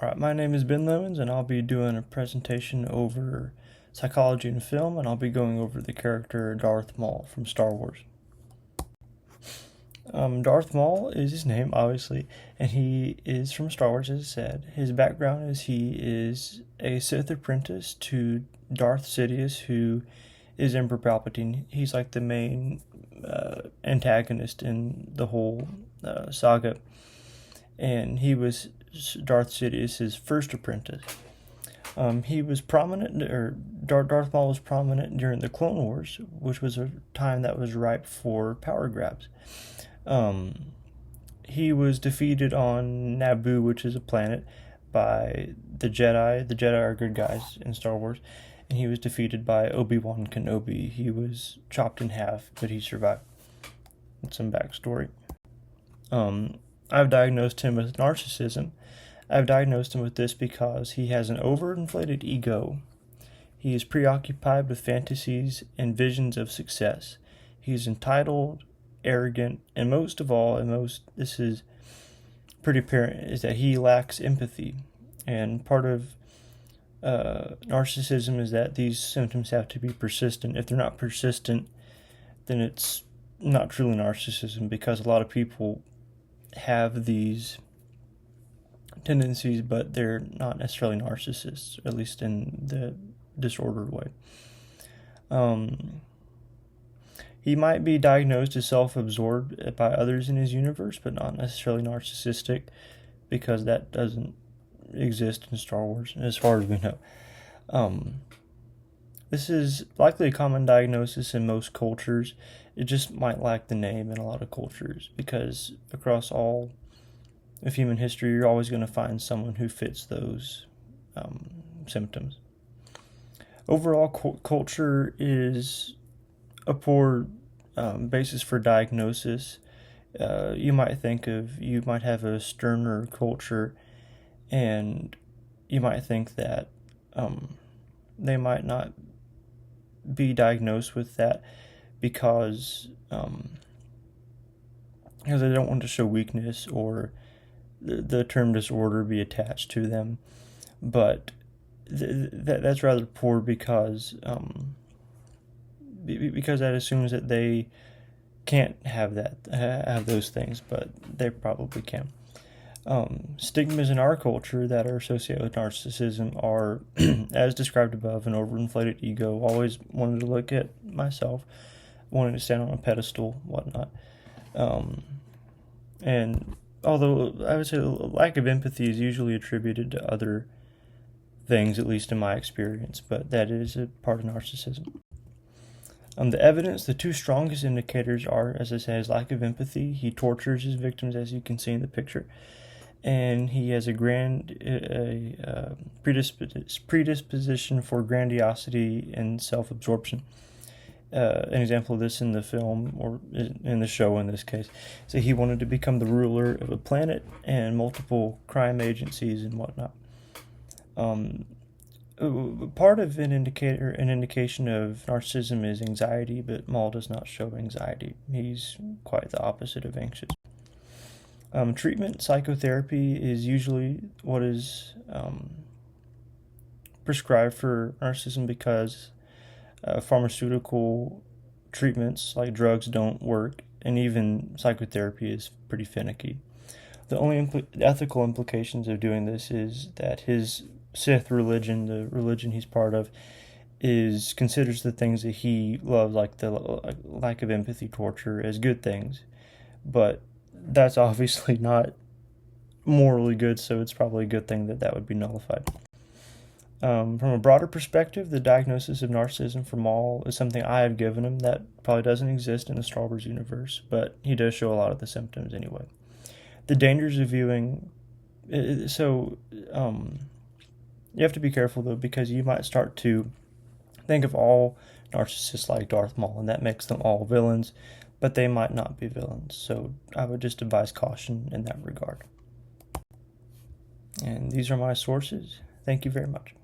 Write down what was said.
Alright, my name is Ben Lemons, and I'll be doing a presentation over psychology in film, and I'll be going over the character Darth Maul from Star Wars. Darth Maul is his name, obviously, and he is from Star Wars, as I said. His background is he is a Sith apprentice to Darth Sidious, who is Emperor Palpatine. He's like the main antagonist in the whole saga, and he was Darth Sidious's first apprentice. He was prominent, or Darth Maul was prominent during the Clone Wars, which was a time that was ripe for power grabs. He was defeated on Naboo, which is a planet, by the Jedi. The Jedi are good guys in Star Wars, and he was defeated by Obi-Wan Kenobi. He was chopped in half, but he survived. That's some backstory. I've diagnosed him with narcissism. I've diagnosed him with this because he has an overinflated ego. He is preoccupied with fantasies and visions of success. He's entitled, arrogant, and most of all, this is pretty apparent, is that he lacks empathy. And part of narcissism is that these symptoms have to be persistent. If they're not persistent, then it's not truly narcissism, because a lot of people have these tendencies, but they're not necessarily narcissists, at least in the disordered way. He might be diagnosed as self-absorbed by others in his universe, but not necessarily narcissistic, because that doesn't exist in Star Wars, as far as we know. This is likely a common diagnosis in most cultures. It just might lack the name in a lot of cultures, because across all of human history, you're always going to find someone who fits those symptoms. Overall, culture is a poor basis for diagnosis. You might have a sterner culture, and you might think that they might not be diagnosed with that because they don't want to show weakness, or the term disorder be attached to them. But that's rather poor, because that assumes that they can't have those things, but they probably can. Stigmas in our culture that are associated with narcissism are, as described above, an overinflated ego, always wanted to look at myself, wanting to stand on a pedestal, whatnot. And although I would say lack of empathy is usually attributed to other things, at least in my experience, but that is a part of narcissism. The two strongest indicators are, as I said, his lack of empathy. He tortures his victims, as you can see in the picture, and he has a predisposition for grandiosity and self-absorption. An example of this in the film, or in the show in this case, so he wanted to become the ruler of a planet and multiple crime agencies and whatnot. Part of an indication of narcissism is anxiety, but Maul does not show anxiety. He's quite the opposite of anxious. Treatment, psychotherapy, is usually what is prescribed for narcissism, because pharmaceutical treatments like drugs don't work, and even psychotherapy is pretty finicky. The only ethical implications of doing this is that his Sith religion, the religion he's part of, considers the things that he loves, like the lack of empathy, torture, as good things. But that's obviously not morally good, so it's probably a good thing that would be nullified. From a broader perspective, the diagnosis of narcissism for Maul is something I have given him that probably doesn't exist in the Star Wars universe, but he does show a lot of the symptoms anyway. The dangers of viewing... you have to be careful, though, because you might start to think of all narcissists like Darth Maul, and that makes them all villains, but they might not be villains. So I would just advise caution in that regard. And these are my sources. Thank you very much.